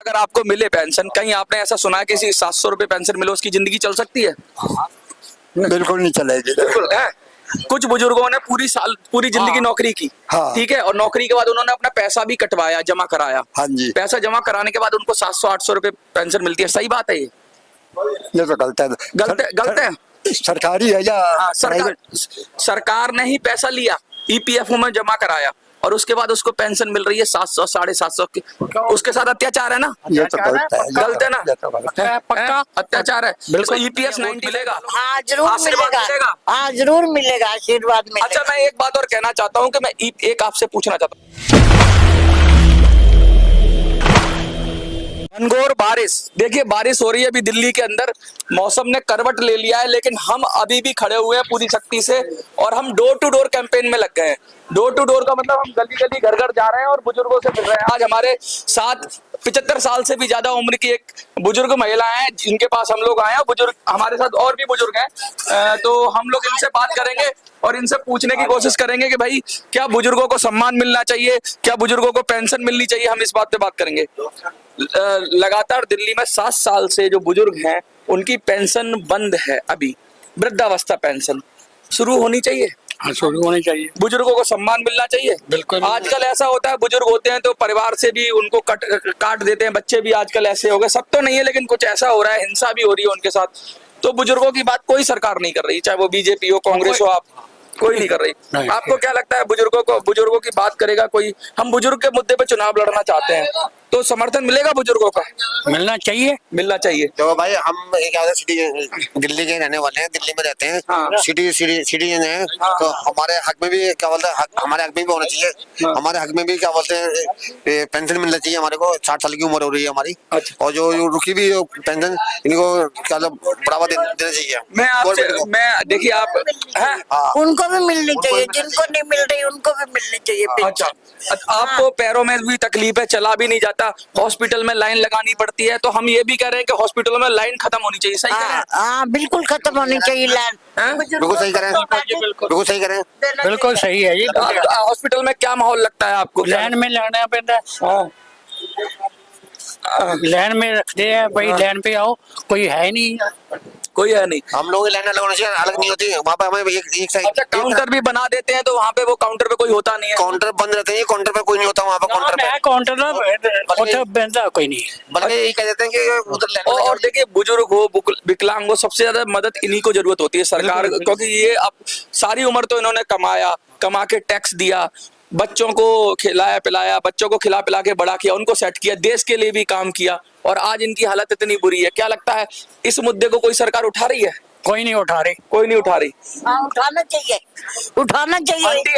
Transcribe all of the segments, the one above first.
अगर आपको मिले पेंशन, कहीं आपने ऐसा सुना है किसी 700 रुपए पेंशन मिले उसकी जिंदगी चल सकती है? बिल्कुल नहीं चलेगी। बिल्कुल है। कुछ बुजुर्गों ने पूरी जिंदगी नौकरी की, हाँ। ठीक है, और नौकरी के बाद उन्होंने अपना पैसा भी कटवाया, जमा कराया। हाँ जी। पैसा जमा कराने के बाद उनको 700-800 रुपए पेंशन मिलती है, सही बात है ये? ये तो गलत है। गलत है। सरकारी है या हाँ, प्राइवेट? सरकार ने ही पैसा लिया, ईपीएफओ में जमा कराया और उसके बाद उसको पेंशन मिल रही है 700 750 की। उसके साथ अत्याचार है ना? ये तो गलत है। गलत है ना? ये तो गलत है। पक्का अत्याचार है। बिल्कुल। ईपीएस 90 मिलेगा। हाँ जरूर आशीर्वाद मिलेगा। हाँ जरूर मिलेगा, आशीर्वाद मिलेगा। अच्छा, मैं एक बात और कहना चाहता हूँ कि मैं एक आपसे पूछना चाहता हूँ। घनघोर बारिश, देखिए बारिश हो रही है अभी दिल्ली के अंदर, मौसम ने करवट ले लिया है, लेकिन हम अभी भी खड़े हुए हैं पूरी शक्ति से और हम डोर टू डोर कैंपेन में लग गए हैं। डोर टू डोर का मतलब हम गली गली घर घर जा रहे हैं और बुजुर्गों से मिल रहे हैं। आज हमारे साथ 75 साल से भी ज्यादा उम्र की एक बुजुर्ग महिला है जिनके पास हम लोग आए हैं। बुजुर्ग हमारे साथ और भी बुजुर्ग हैं, तो हम लोग इनसे बात करेंगे और इनसे पूछने की कोशिश करेंगे कि भाई क्या बुजुर्गों को सम्मान मिलना चाहिए, क्या बुजुर्गों को पेंशन मिलनी चाहिए। हम इस बात पे बात करेंगे। लगातार दिल्ली में 7 साल से जो बुजुर्ग हैं उनकी पेंशन बंद है। अभी वृद्धावस्था पेंशन शुरू होनी चाहिए। हाँ, शुरू होनी चाहिए। बुजुर्गों को सम्मान मिलना चाहिए। बिल्कुल। आजकल ऐसा होता है, बुजुर्ग होते हैं तो परिवार से भी उनको काट देते हैं। बच्चे भी आजकल ऐसे हो गए, सब तो नहीं है लेकिन कुछ ऐसा हो रहा है, हिंसा भी हो रही है उनके साथ। तो बुजुर्गों की बात कोई सरकार नहीं कर रही, चाहे वो बीजेपी हो, कांग्रेस हो, आप कोई नहीं कर रही। आपको क्या लगता है बुजुर्गों की बात करेगा कोई? हम बुजुर्ग के मुद्दे पे चुनाव लड़ना चाहते हैं तो समर्थन मिलेगा बुजुर्गों का? मिलना चाहिए। मिलना चाहिए। तो भाई हम क्या सिटी दिल्ली के रहने वाले हैं, दिल्ली में रहते हैं। हाँ। सिटीजन हैं। हाँ। तो हमारे हक में भी क्या बोलते हैं, हमारे हक में भी होना चाहिए। हाँ। हमारे हक में भी क्या बोलते हैं पेंशन मिलना चाहिए हमारे को। 60 साल की उम्र हो रही है हमारी। अच्छा। और जो रुकी भी पेंशन इनको क्या बढ़ावा देना चाहिए। मैं आपसे देखिए आप हैं? हाँ। उनको भी मिलनी चाहिए, जिनको नहीं मिल रही उनको भी मिलनी चाहिए अच्छा, पेंशन। आपको पैरों में भी तकलीफ है, चला भी नहीं जाता, हॉस्पिटल में लाइन लगानी पड़ती है, तो हम ये भी कह रहे हैं कि हॉस्पिटलों में लाइन खत्म होनी चाहिए। सही कह रहे हैं? हाँ बिल्कुल खत्म होनी चाहिए लाइन। हैं? बिल्कुल सही करें। बिल्कुल सही करें। बिल्कुल सही है ये। हॉस्पिटल में क्या माहौल लगता है आपको? लाइन में लगना पड़ता है। लाइन में रखते हैं भाई, लाइन पे आओ, कोई है नहीं। कोई है नहीं। हम लोग लाइन लगाना चाहिए, अलग नहीं होती वहाँ पे। हमें एक साइड अच्छा, काउंटर भी बना देते हैं तो वहाँ पे वो काउंटर पे कोई होता नहीं है। काउंटर बंद रहते हैं, काउंटर पे कोई नहीं होता वहाँ पे। काउंटर पे काउंटर ना बनता कोई नहीं। बल्कि ये कह देते हैं कि उधर लाइन और देखिए बुजुर्ग हो, विकलांग हो, सबसे ज्यादा मदद इन्हीं को जरूरत होती है सरकार, क्योंकि ये अब सारी उम्र तो इन्होंने कमा के टैक्स दिया, बच्चों को खिलाया पिलाया, बच्चों को खिला पिला के बड़ा किया, उनको सेट किया, देश के लिए भी काम किया और आज इनकी हालत इतनी बुरी है। क्या लगता है इस मुद्दे को कोई सरकार उठा रही है? कोई नहीं उठा रही। कोई नहीं उठा रही। हाँ उठाना चाहिए, उठाना चाहिए। आंटी,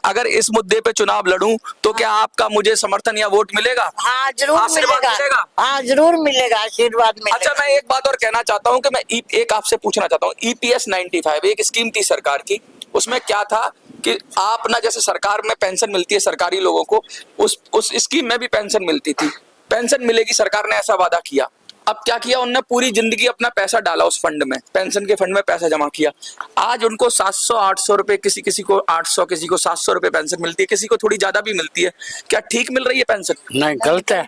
अगर इस मुद्दे पे चुनाव लड़ूं तो क्या आपका मुझे समर्थन या वोट मिलेगा? हाँ जरूर आशीर्वाद मिलेगा। मिलेगा? हाँ जरूर मिलेगा, आशीर्वाद मिलेगा। अच्छा, मैं एक बात और कहना चाहता हूं कि मैं एक आपसे पूछना चाहता हूं। ईपीएस 95 एक स्कीम थी सरकार की, उसमें क्या था कि आप ना, जैसे सरकार में पेंशन मिलती है सरकारी लोगों को, उस स्कीम में भी पेंशन मिलती थी। पेंशन मिलेगी, सरकार ने ऐसा वादा किया। अब क्या किया उनने? पूरी जिंदगी अपना पैसा डाला उस फंड में, पेंशन के फंड में पैसा जमा किया। आज उनको 700-800 रुपए, किसी को 800, किसी को 700 रुपए पेंशन मिलती है, किसी को थोड़ी ज्यादा भी मिलती है। क्या ठीक मिल रही है पेंशन? नहीं, गलत है।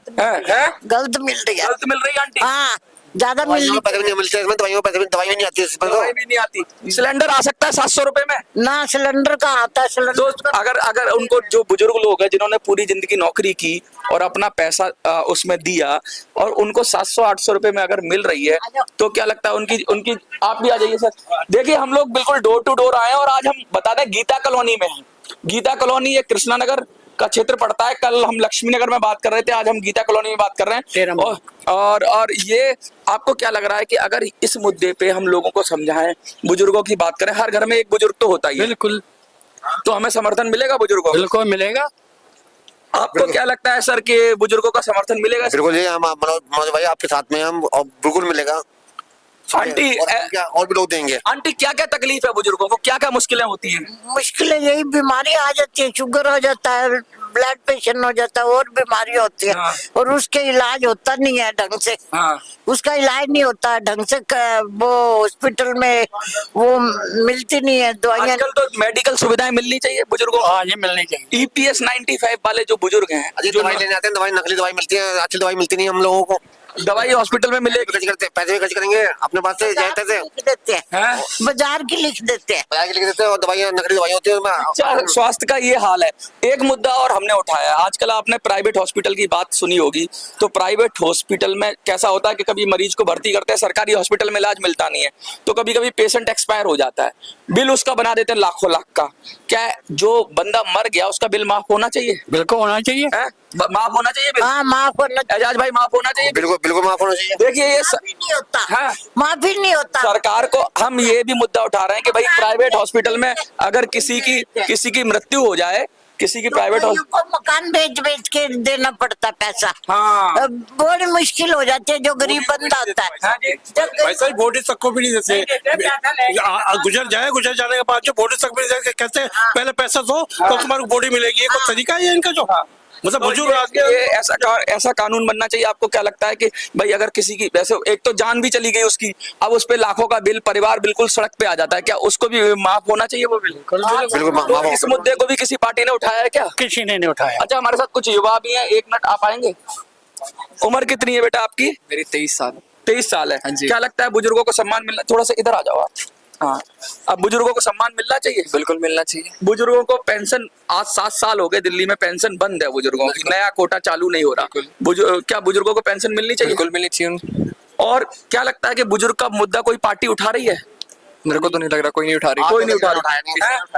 गलत मिल रही है। गलत मिल रही है आंटी? हाँ ज्यादा मिल रही। पैसे नहीं मिलते इसमें, दवाइयों दवाई नहीं आती इसमें। दवाई भी नहीं आती। सिलेंडर आ सकता है 700 रुपए में ना, सिलेंडर का आता है सिलेंडर। तो अगर उनको, जो बुजुर्ग लोग हैं जिन्होंने पूरी जिंदगी नौकरी की और अपना पैसा उसमें दिया और उनको 700-800 रुपए में अगर मिल रही है, तो क्या लगता है उनकी आप भी आ जाइए सर। देखिए हम लोग बिल्कुल डोर टू डोर आए हैं और आज हम बता दें गीता कॉलोनी में हैं। गीता कॉलोनी ये कृष्णा नगर का क्षेत्र पड़ता है। कल हम लक्ष्मी नगर में बात कर रहे थे, आज हम गीता कॉलोनी में बात कर रहे हैं। और ये आपको क्या लग रहा है कि अगर इस मुद्दे पे हम लोगों को समझाएं, बुजुर्गों की बात करें, हर घर में एक बुजुर्ग तो होता ही है, बिल्कुल। तो हमें समर्थन मिलेगा बुजुर्गों को? बिल्कुल मिलेगा। आपको क्या लगता है सर कि बुजुर्गों का समर्थन मिलेगा? बिल्कुल जी, हम मनोज भाई आपके साथ में हम बिल्कुल मिलेगा। आंटी, और भी लोग देंगे। आंटी क्या क्या तकलीफ है बुजुर्गों को, क्या क्या मुश्किलें होती हैं? मुश्किलें यही, बीमारी आ जाती है, शुगर हो जाता है, ब्लड प्रेशर हो जाता है और बीमारी होती है हाँ। और उसके इलाज होता नहीं है ढंग से। हाँ। उसका इलाज नहीं होता ढंग से वो हॉस्पिटल में वो मिलती नहीं है दवाइयाँ। आजकल तो मेडिकल सुविधाएं मिलनी चाहिए बुजुर्गों को। हाँ ये मिलनी चाहिए। EPS 95 वाले जो बुजुर्ग हैं, अजय जो दवाई लेने आते हैं, दवाई नकली दवाई मिलती है, अच्छी दवाई मिलती नहीं हम लोगों को। दवाई हॉस्पिटल में मिलेगी। खर्च करते, पैसे भी खर्च करेंगे अपने पास से बाजार जाते की लिख देते हैं, हैं? बाजार की लिख देते हैं। पैसे लिख देते हैं और दवाइयाँ नकली दवाई होती है अच्छा, स्वास्थ्य का ये हाल है। एक मुद्दा और हमने उठाया, आजकल आपने प्राइवेट हॉस्पिटल की बात सुनी होगी, तो प्राइवेट हॉस्पिटल में कैसा होता है कि कभी मरीज को भर्ती करते हैं, सरकारी हॉस्पिटल में इलाज मिलता नहीं है, तो कभी कभी पेशेंट एक्सपायर हो जाता है, बिल उसका बना देते हैं लाखों लाख का। क्या जो बंदा मर गया उसका बिल माफ होना चाहिए? बिल्कुल होना चाहिए। हैं? माफ होना चाहिए बिल? हाँ माफ होना एजाज भाई, माफ होना चाहिए? बिल्कुल बिल्कुल माफ होना चाहिए। देखिए ये माफी नहीं होता। हाँ। माफी नहीं होता। सरकार को हम ये भी मुद्दा उठा रहे हैं कि भाई प्राइवेट हॉस्पिटल में अगर किसी की मृत्यु हो जाए, किसी की प्राइवेट लोगों को मकान बेच के देना पड़ता पैसा। हाँ। अब बड़ी मुश्किल हो जाती है जो गरीब बंदा होता है। हाँ जी। जब वैसा ही वोटिस तक को भी नहीं देते। गुजर जाने के बाद जो वोटिस तक भी नहीं देते, कहते हैं पहले पैसा दो तो तुम्हारी बॉडी मिलेगी। ये कोई तरीका है इनका? जो मतलब बुजुर्ग आदमी ये ऐसा कानून बनना चाहिए। आपको क्या लगता है कि भाई अगर किसी की वैसे एक तो जान भी चली गई उसकी, अब उस पे लाखों का बिल, परिवार बिल्कुल सड़क पे आ जाता है, क्या उसको भी माफ होना चाहिए वो बिल? बिल्कुल माफ तो इस मुद्दे को भी किसी पार्टी ने उठाया है क्या? किसी ने नहीं उठाया। अच्छा, हमारे साथ कुछ युवा भी हैं, एक मिनट आप आएंगे? उम्र कितनी है बेटा आपकी? मेरी 23 साल। 23 साल है। हाँ जी। क्या लगता है बुजुर्गों को सम्मान मिलना, थोड़ा सा इधर आ जाओ आप। हाँ, अब बुजुर्गों को सम्मान मिलना चाहिए। बिल्कुल मिलना चाहिए। बुजुर्गों को पेंशन, आज 7 साल हो गए दिल्ली में पेंशन बंद है बुजुर्गों की, नया कोटा चालू नहीं हो रहा। क्या बुजुर्गों को पेंशन मिलनी चाहिए? बिल्कुल मिलनी चाहिए। और क्या लगता है कि बुजुर्ग का मुद्दा कोई पार्टी उठा रही है? मेरे को तो नहीं लग रहा कोई नहीं उठा रही। कोई नहीं उठा रहा। उठाया नहीं,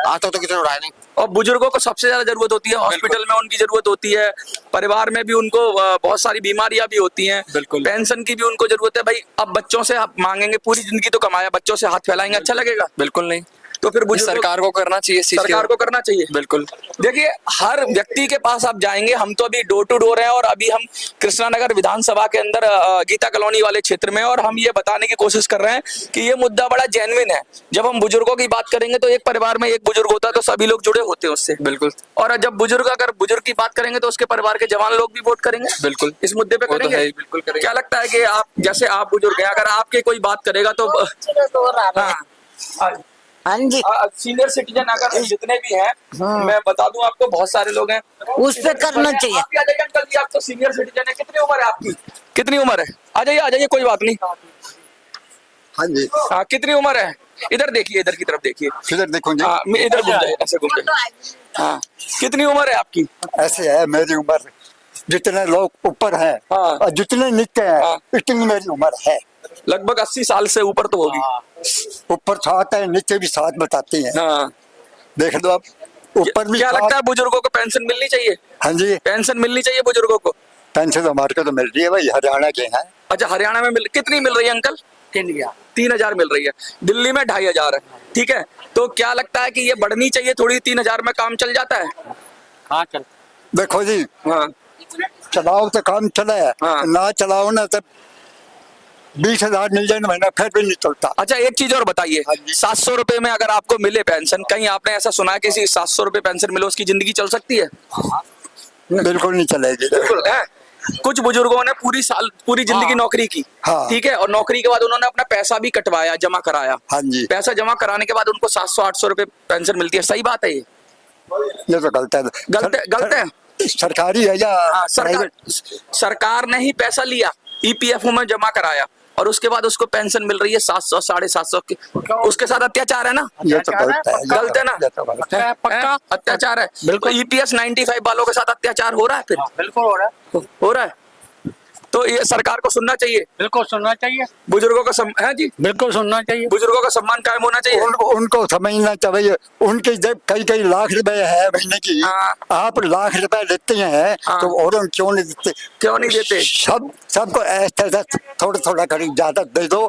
आज तक तो किसी ने उठाया नहीं। और बुजुर्गों को सबसे ज्यादा जरूरत होती है, हॉस्पिटल में उनकी जरूरत होती है, परिवार में भी उनको बहुत सारी बीमारियां भी होती हैं, बिल्कुल। पेंशन की भी उनको जरूरत है। भाई अब बच्चों से आप मांगेंगे, पूरी जिंदगी तो कमाया, बच्चों से हाथ फैलाएंगे, अच्छा लगेगा? बिल्कुल नहीं। तो फिर सरकार को करना चाहिए, सरकार को करना चाहिए। बिल्कुल। देखिए हर व्यक्ति के पास आप जाएंगे, हम तो अभी डोर टू डोर हैं और अभी हम कृष्णानगर विधानसभा के अंदर गीता कॉलोनी वाले क्षेत्र में, और हम ये बताने की कोशिश कर रहे हैं कि ये मुद्दा बड़ा जेन्युइन है। जब हम बुजुर्गों की बात करेंगे तो एक परिवार में एक बुजुर्ग होता है तो सभी लोग जुड़े होते हैं उससे। बिल्कुल। और जब अगर बुजुर्ग की बात करेंगे तो उसके परिवार के जवान लोग भी वोट करेंगे। बिल्कुल। इस मुद्दे पे वो तो करेंगे। है ही, बिल्कुल करेंगे। क्या लगता है कि आप, जैसे आप बुजुर्ग हैं, अगर आपके कोई बात करेगा तो हाँ हाँ जी, सीनियर सिटीजन अगर जितने भी हैं, मैं बता दूं आपको, बहुत सारे लोग हैं, उस पे करना चाहिए। आप आ जाइए अंकल जी, आप तो सीनियर सिटीजन है। कितनी उम्र है आपकी? कितनी उम्र है? आ जाइए, कोई बात नहीं। हाँ जी, हाँ, कितनी उम्र है? इधर देखिए, इधर की तरफ देखिए। किधर देखूंगी? हाँ, इधर घूम जाइए, ऐसे घूम जाइए। हाँ, कितनी उम्र है आपकी? ऐसे है मेरी उम्र, जितने लोग ऊपर हैं हाँ। और जितने नीचे हैं हाँ। इतनी मेरी उम्र है। लगभग 80 साल से ऊपर तो होगी। ऊपर 7 है, नीचे भी 7 बताती हैं। हाँ, देख लो आप, ऊपर भी क्या 7। लगता है बुजुर्गों को पेंशन मिलनी चाहिए? हाँ जी, पेंशन मिलनी चाहिए बुजुर्गों को। पेंशन तो हमारे को तो मिल रही है भाई, हरियाणा के हैं। अच्छा, हरियाणा में कितनी मिल रही है अंकल? 3000 मिल रही है। दिल्ली में 2500 है। ठीक है, तो क्या लगता है कि ये बढ़नी चाहिए थोड़ी? 3000 में काम चल जाता है? हाँ चल। देखो जी, हाँ, चलाओ तो काम चले, हाँ। ना चलाओ ना तब 20,000 मिल जाए ना महीना, फिर भी नहीं चलता। अच्छा एक चीज और बताइए, हाँ जी। 700 रुपए में अगर आपको मिले पेंशन, कहीं आपने ऐसा सुना है किसी 700 रुपए पेंशन मिले उसकी जिंदगी चल सकती है? बिल्कुल नहीं चलेगी। बिल्कुल है। कुछ बुजुर्गों ने पूरी जिंदगी नौकरी की। हाँ। ठीक है, और नौकरी के बाद उन्होंने अपना पैसा भी कटवाया, जमा कराया। हाँ जी, पैसा जमा कराने के बाद उनको 700-800 रुपए पेंशन मिलती है। सही बात है ये तो गलत है। गलत है? सरकारी है या हाँ, प्राइवेट? सरकार ने ही पैसा लिया, EPFO में जमा कराया, और उसके बाद उसको पेंशन मिल रही है 700 750 की। उसके साथ अत्याचार है ना? ये तो गलत है। गलत है ना? ये तो गलत है। पक्का अत्याचार है। बिल्कुल। EPS 95 वालों के साथ अत्याचार हो रहा है फिर? बिल्कुल हो रहा है। हो रहा है। तो ये सरकार को सुनना चाहिए, बिल्कुल सुनना चाहिए। बुजुर्गों का है जी, बिल्कुल सुनना चाहिए। बुजुर्गों का सम्मान कायम होना चाहिए। उनको समझना चाहिए, उनके जब कई लाख रुपए है महीने की, हाँ। आप लाख रुपए लेते हैं हाँ। तो औरों क्यों नहीं देते? क्यों नहीं देते? सबको ऐसा थोड़ा करीब ज्यादा दे दो,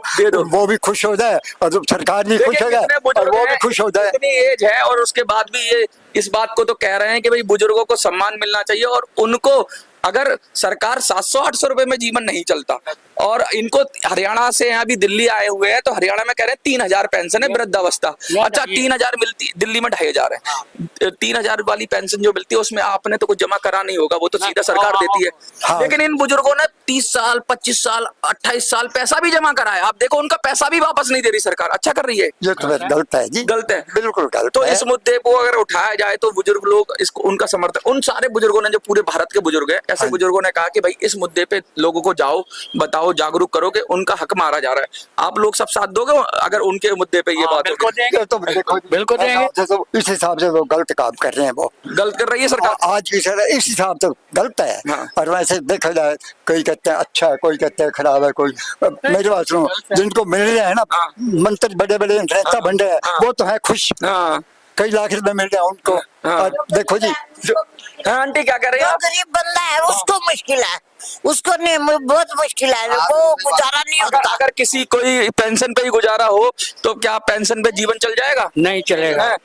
वो भी खुश हो जाए और जब सरकार भी खुश हो जाए और वो भी खुश हो जाए। इतनी एज है और उसके बाद भी ये इस बात को तो कह रहे हैं कि भाई बुजुर्गों को सम्मान मिलना चाहिए और उनको अगर सरकार 700-800 रुपए में जीवन नहीं चलता और इनको हरियाणा से यहाँ भी दिल्ली आए हुए हैं तो हरियाणा में कह रहे हैं 3000 पेंशन है वृद्धावस्था। अच्छा 3000 मिलती, दिल्ली में 2500 है। 3000 वाली पेंशन जो मिलती है उसमें आपने तो कुछ जमा करा नहीं होगा, वो तो सीधा सरकार देती है। हाँ। लेकिन इन बुजुर्गों ने 30 साल 25 साल 28 साल पैसा भी जमा करा है, आप देखो उनका पैसा भी वापस नहीं दे रही सरकार। अच्छा कर रही है, ये तो गलत है जी, गलत है, बिल्कुल गलत तो है। इस मुद्दे को अगर उठाया जाए तो बुजुर्ग लोग इसको, उनका समर्थन, उन सारे बुजुर्गों ने जो पूरे भारत के बुजुर्ग हैं, ऐसे बुजुर्गों ने कहा कि भाई इस मुद्दे पे लोगों को जाओ, बताओ, जागरूक करो कि उनका हक मारा जा रहा है। आप लोग सब साथ दोगे अगर उनके मुद्दे पे ये बात होगी? ये तो देखो बिल्कुल देंगे। तो इस हिसाब से वो गलत काम कर रहे हैं, वो गलत कर रही है सरकार। आज की सरकार इस हिसाब से गलत है। हाँ। और वैसे देखा जाए कोई कहते हैं अच्छा है, कोई कहते हैं खराब है, कोई मेरी बात सुनो, जिनको मिल रहे हैं ना हाँ। मंत्री बड़े बड़े नेता बन रहे हैं, हाँ। वो तो है खुश, हाँ कई लाख रुपए मिल रहे हैं उनको। हाँ। और देखो जी हाँ, आंटी क्या कर रही है जो आप? गरीब बंदा है उसको मुश्किल है, उसको नहीं, बहुत मुश्किल है, वो गुजारा नहीं अगर होता। अगर किसी कोई पेंशन पे ही गुजारा हो तो क्या पेंशन पे जीवन चल जाएगा? नहीं चलेगा,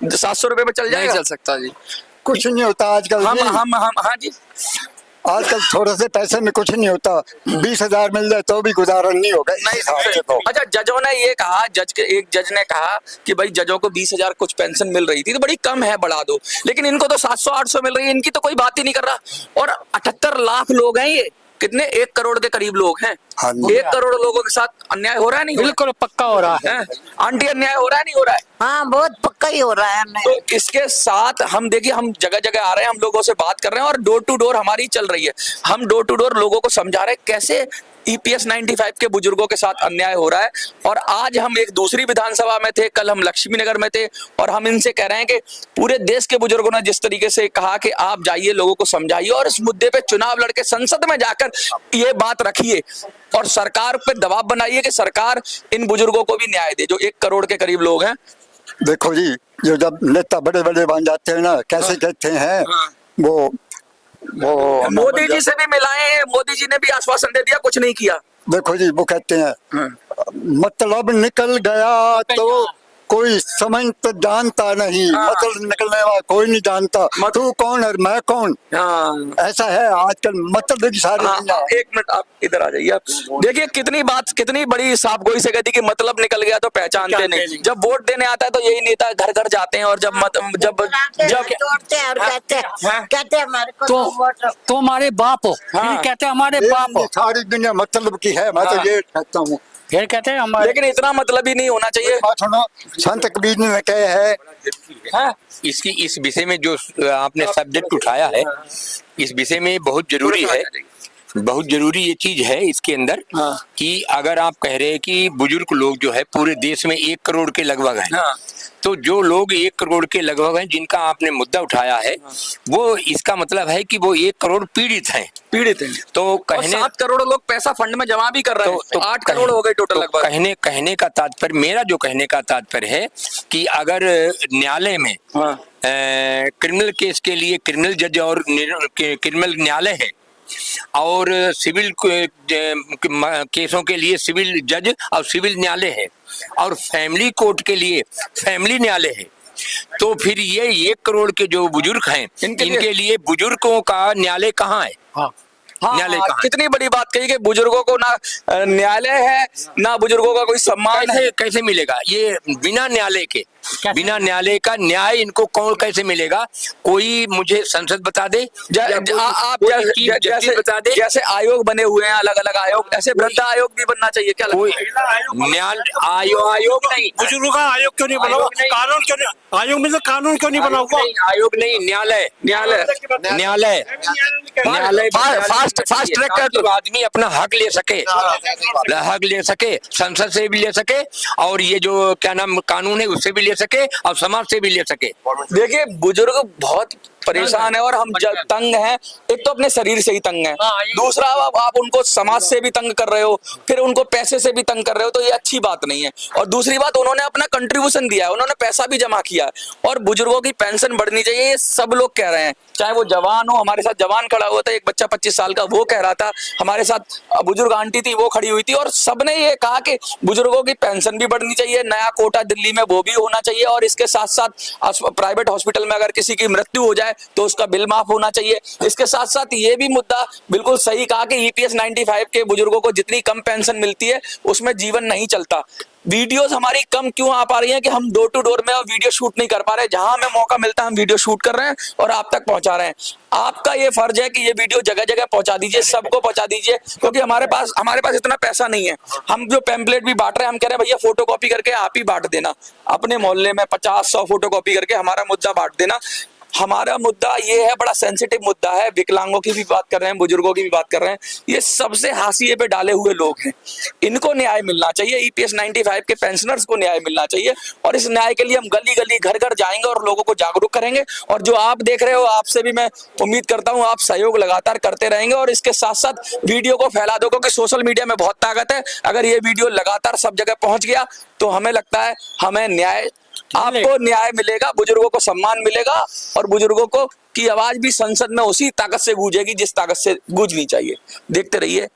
700 रुपए में चल नहीं जाएगा? चल सकता जी। कुछ नहीं होता आजकल। हम हाँ जी, आजकल थोड़े से पैसे में कुछ नहीं होता, 20,000 मिल जाए तो भी गुजारा नहीं होगा इस नहीं हिसाब से तो। अच्छा जजों ने ये कहा, एक जज ने कहा कि भाई जजों को 20,000 कुछ पेंशन मिल रही थी तो बड़ी कम है, बढ़ा दो, लेकिन इनको तो 700-800 मिल रही है, इनकी तो कोई बात ही नहीं कर रहा। और 78 लाख लोग हैं, ये कितने 1 करोड़ के करीब लोग हैं। हाँ जी। 1 करोड़ लोगों के साथ अन्याय हो रहा है नहीं हो बिल्कुल पक्का हो रहा है। रहा है? आंटी अन्याय हो रहा है नहीं हो रहा है? हाँ बहुत पक्का ही हो रहा है। तो इसके साथ हम देखिए, हम जगह जगह आ रहे हैं, हम लोगों से बात कर रहे हैं और डोर टू डोर हमारी चल रही है। हम डोर टू डोर लोगों को समझा रहे हैं कैसे EPS 95 के बुजुर्गों के साथ अन्याय हो रहा है। और आज हम एक दूसरी विधानसभा में थे, कल हम लक्ष्मी नगर में थे और हम इनसे कह रहे हैं कि पूरे देश के बुजुर्गों ने जिस तरीके से कहा कि आप जाइए, लोगों को समझाइए और इस मुद्दे पे चुनाव लड़के संसद में जाकर ये बात रखिए और सरकार पे दबाव बनाइए कि सरकार इन बुजुर्गों को भी न्याय दे, जो 1 करोड़ के करीब लोग हैं। देखो जी, जो जब नेता बड़े बड़े बन जाते हैं ना, कैसे कहते हैं वो मोदी जी से भी मिलाए हैं, मोदी जी ने भी आश्वासन दे दिया, कुछ नहीं किया। देखो जी, वो कहते हैं मतलब निकल गया तो कोई समझ तो जानता नहीं, मतलब निकलने वाला कोई नहीं जानता, तू कौन और मैं कौन। हाँ ऐसा है आजकल, मतलब की सारी दुनिया। एक मिनट आप इधर आ जाइए। आप देखिए कितनी बात, कितनी बड़ी साफगोई से कहती कि मतलब निकल गया तो पहचानते नहीं। जब वोट देने आता है तो यही नेता घर घर जाते हैं और जब तोड़ते हैं और कहते हैं हमारे को तो हमारे बाप हो, हाँ। फिर कहते हैं हमारे बाप हो, सारी दुनिया मतलब की है, मैं तो ये कहता हूँ। फिर कहते हैं हमारे। लेकिन इतना मतलब ही नहीं होना चाहिए। बात सुनो, संत कबीर ने कहे है, हाँ? इसकी इस विषय में जो आपने सब्जेक्ट उठाया है, इस विषय में बहुत जरूरी है, बहुत जरूरी ये चीज है इसके अंदर कि अगर आप कह रहे हैं कि बुजुर्ग लोग जो है पूरे देश में 1 करोड़ के लगभग हैं, तो जो लोग 1 करोड़ के लगभग हैं जिनका आपने मुद्दा उठाया है, वो इसका मतलब है कि वो 1 करोड़ पीड़ित हैं। तो कहने 7 करोड़ लोग पैसा फंड में जमा भी कर रहे हैं, तो 8 करोड़ हो गए टोटल लगभग। कहने का तात्पर्य, मेरा जो कहने का तात्पर्य है कि अगर न्यायालय में क्रिमिनल केस के लिए क्रिमिनल जज और क्रिमिनल न्यायालय है और सिविल केसों के लिए सिविल जज और सिविल न्यायालय है और फैमिली कोर्ट के लिए फैमिली न्यायालय है, तो फिर ये 1 करोड़ के जो बुजुर्ग हैं इनके लिए बुजुर्गों का न्यायालय कहाँ है? न्यायालय कहाँ है? कितनी बड़ी बात कही कि बुजुर्गों को ना न्यायालय है ना बुजुर्गों का कोई सम्मान है। कैसे मिलेगा ये बिना न्यायालय के? बिना न्यायालय का न्याय इनको कौन कैसे मिलेगा? कोई मुझे संसद बता दे, आप जैसे बता दे। जैसे आयोग बने हुए हैं अलग अलग आयोग, ऐसे वृद्ध आयोग भी बनना चाहिए क्या? कोई आयोग नहीं, बुजुर्गों का आयोग क्यों नहीं बना हुआ? कानून क्यों नहीं? आयोग में तो कानून क्यों नहीं बना हुआ? आयोग नहीं, न्यायालय फास्ट ट्रैक कर तो आदमी अपना हक ले सके, संसद से भी ले सके और ये जो क्या नाम कानून है उससे भी ले सके और समाज से भी ले सके। देखिए बुजुर्ग बहुत परेशान है और हम तंग हैं। एक तो अपने शरीर से ही तंग है, दूसरा आप उनको समाज से भी तंग कर रहे हो, फिर उनको पैसे से भी तंग कर रहे हो, तो ये अच्छी बात नहीं है। और दूसरी बात, उन्होंने अपना कंट्रीब्यूशन दिया है, उन्होंने पैसा भी जमा किया है और बुजुर्गों की पेंशन बढ़नी चाहिए, ये सब लोग कह रहे हैं। चाहे वो जवान हो, हमारे साथ जवान खड़ा हुआ था, एक बच्चा 25 साल का, वो कह रहा था, हमारे साथ बुजुर्ग आंटी थी वो खड़ी हुई थी और सबने ये कहा कि बुजुर्गों की पेंशन भी बढ़नी चाहिए, नया कोटा दिल्ली में वो भी होना चाहिए और इसके साथ साथ प्राइवेट हॉस्पिटल में अगर किसी की मृत्यु हो जाए है तो उसका बिल माफ होना चाहिए। इसके साथ साथ ये भी मुद्दा बिल्कुल सही कहा कि EPS 95 के बुजुर्गों को जितनी कम पेंशन मिलती है उसमें जीवन नहीं चलता। वीडियोस हमारी कम क्यों आ पा रही हैं कि हम डोर टू डोर में और वीडियो शूट नहीं कर पा रहे। जहां हमें मौका मिलता है हम वीडियो शूट कर रहे हैं और आप तक पहुंचा रहे हैं। आपका ये फर्ज है कि ये वीडियो जगह जगह पहुंचा दीजिए, सबको पहुंचा दीजिए, क्योंकि हमारे पास इतना पैसा नहीं है। हम जो पैम्पलेट भी बांट रहे हैं हम कह रहे हैं भैया फोटोकॉपी करके आप ही बांट देना, अपने मोहल्ले में 50-100 फोटोकॉपी करके हमारा मुद्दा बांट देना। हमारा मुद्दा ये है, बड़ा सेंसिटिव मुद्दा है। विकलांगों की भी बात कर रहे हैं, बुजुर्गों की भी बात कर रहे हैं, ये सबसे हाशिए पे डाले हुए लोग हैं, इनको न्याय मिलना चाहिए। EPS 95 के पेंशनर्स को न्याय मिलना चाहिए और इस न्याय के लिए हम गली गली घर घर जाएंगे और लोगों को जागरूक करेंगे। और जो आप देख रहे हो, आपसे भी मैं उम्मीद करता हूं आप सहयोग लगातार करते रहेंगे और इसके साथ साथ वीडियो को फैला दो, क्योंकि सोशल मीडिया में बहुत ताकत है। अगर ये वीडियो लगातार सब जगह पहुंच गया तो हमें लगता है हमें न्याय, आपको न्याय मिलेगा, बुजुर्गों को सम्मान मिलेगा और बुजुर्गों को की आवाज भी संसद में उसी ताकत से गूंजेगी जिस ताकत से गूंजनी चाहिए। देखते रहिए